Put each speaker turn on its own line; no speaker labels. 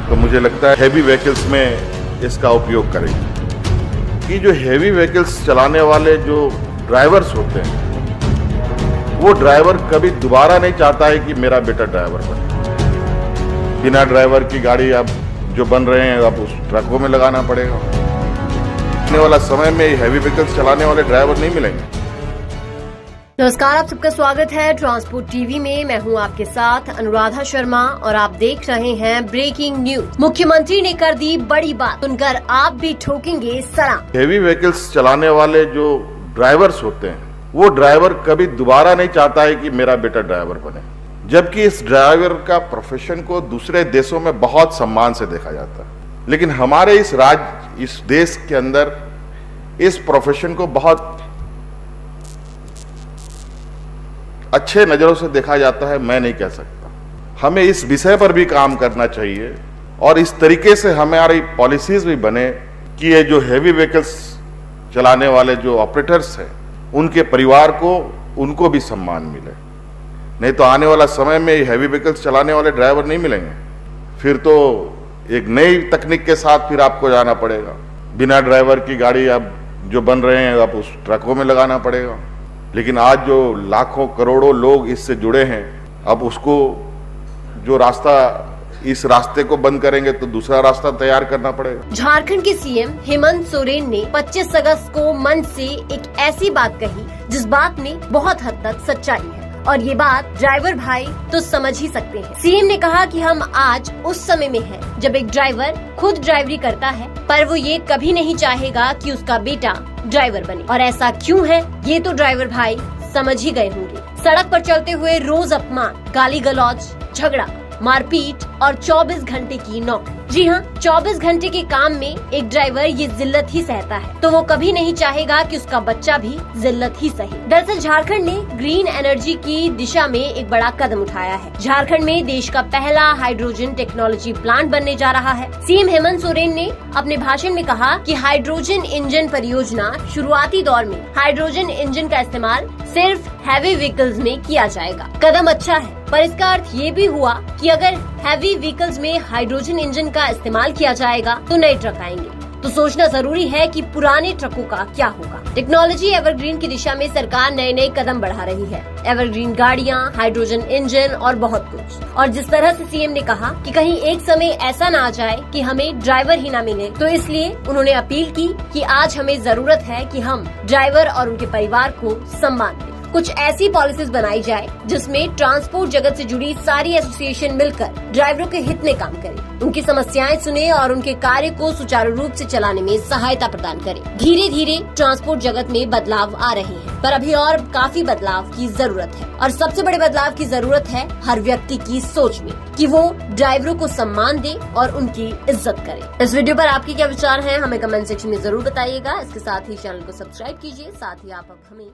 तो मुझे लगता है हैवी व्हीकल्स में इसका उपयोग करेंगे कि जो हैवी व्हीकल्स चलाने वाले जो ड्राइवर्स होते हैं वो ड्राइवर कभी दोबारा नहीं चाहता है कि मेरा बेटा ड्राइवर बने। बिना ड्राइवर की गाड़ी अब जो बन रहे हैं अब उस ट्रकों में लगाना पड़ेगा। आने वाला समय में हैवी व्हीकल्स चलाने वाले ड्राइवर नहीं मिलेंगे।
नमस्कार, आप सबका स्वागत है ट्रांसपोर्ट टीवी में। मैं हूं आपके साथ अनुराधा शर्मा और आप देख रहे हैं ब्रेकिंग न्यूज। मुख्यमंत्री ने कर दी बड़ी बात, सुनकर आप भी ठोकेंगे सलाम।
हैवी व्हीकल्स चलाने वाले जो ड्राइवर्स होते हैं वो ड्राइवर कभी दोबारा नहीं चाहता है कि मेरा बेटा ड्राइवर बने, जबकि इस ड्राइवर का प्रोफेशन को दूसरे देशों में बहुत सम्मान से देखा जाता है। लेकिन हमारे इस देश के अंदर इस प्रोफेशन को बहुत अच्छे नजरों से देखा जाता है। मैं नहीं कह सकता। हमें इस विषय पर भी काम करना चाहिए और इस तरीके से हमारी पॉलिसीज भी बने कि ये जो हैवी व्हीकल्स चलाने वाले जो ऑपरेटर्स हैं उनके परिवार को उनको भी सम्मान मिले। नहीं तो आने वाला समय में हैवी व्हीकल्स चलाने वाले ड्राइवर नहीं मिलेंगे। फिर तो एक नई तकनीक के साथ फिर आपको जाना पड़ेगा। बिना ड्राइवर की गाड़ी अब जो बन रहे हैं अब उस ट्रकों में लगाना पड़ेगा। लेकिन आज जो लाखों करोड़ों लोग इससे जुड़े हैं, अब उसको जो रास्ता इस रास्ते को बंद करेंगे तो दूसरा रास्ता तैयार करना पड़ेगा।
झारखंड के सीएम हेमंत सोरेन ने 25 अगस्त को मंच से एक ऐसी बात कही जिस बात में बहुत हद तक सच्चाई है, और ये बात ड्राइवर भाई तो समझ ही सकते हैं। सीएम ने कहा कि हम आज उस समय में हैं जब एक ड्राइवर खुद ड्राइवरी करता है, पर वो ये कभी नहीं चाहेगा कि उसका बेटा ड्राइवर बने। और ऐसा क्यों है ये तो ड्राइवर भाई समझ ही गए होंगे। सड़क पर चलते हुए रोज अपमान, गाली गलौज, झगड़ा, मारपीट और 24 घंटे की नौकरी। जी हाँ, 24 घंटे के काम में एक ड्राइवर ये जिल्लत ही सहता है, तो वो कभी नहीं चाहेगा कि उसका बच्चा भी जिल्लत ही सहे। दरअसल झारखंड ने ग्रीन एनर्जी की दिशा में एक बड़ा कदम उठाया है। झारखंड में देश का पहला हाइड्रोजन टेक्नोलॉजी प्लांट बनने जा रहा है। सीएम हेमंत सोरेन ने अपने भाषण में कहा कि हाइड्रोजन इंजन परियोजना शुरुआती दौर में हाइड्रोजन इंजन का इस्तेमाल सिर्फ हैवी व्हीकल्स में किया जाएगा। कदम अच्छा है, पर इसका अर्थ ये भी हुआ कि अगर हैवी व्हीकल्स में हाइड्रोजन इंजन का इस्तेमाल किया जाएगा तो नए ट्रक आएंगे। तो सोचना जरूरी है कि पुराने ट्रकों का क्या होगा। टेक्नोलॉजी एवरग्रीन की दिशा में सरकार नए नए कदम बढ़ा रही है। एवरग्रीन गाड़ियां, हाइड्रोजन इंजन और बहुत कुछ। और जिस तरह से सीएम ने कहा कि कहीं एक समय ऐसा ना आ जाए कि हमें ड्राइवर ही ना मिले, तो इसलिए उन्होंने अपील की कि आज हमें जरूरत है कि हम ड्राइवर और उनके परिवार को सम्मान दें। कुछ ऐसी पॉलिसीज बनाई जाए जिसमें ट्रांसपोर्ट जगत से जुड़ी सारी एसोसिएशन मिलकर ड्राइवरों के हित में काम करें, उनकी समस्याएं सुने और उनके कार्य को सुचारू रूप से चलाने में सहायता प्रदान करें। धीरे धीरे ट्रांसपोर्ट जगत में बदलाव आ रहे हैं, पर अभी और काफी बदलाव की जरूरत है। और सबसे बड़े बदलाव की जरूरत है हर व्यक्ति की सोच में कि वो ड्राइवरों को सम्मान दे और उनकी इज्जत करे। इस वीडियो पर आपके क्या विचार हैं, हमें कमेंट सेक्शन में जरूर बताइएगा। इसके साथ ही चैनल को सब्सक्राइब कीजिए। साथ ही आप अब हमें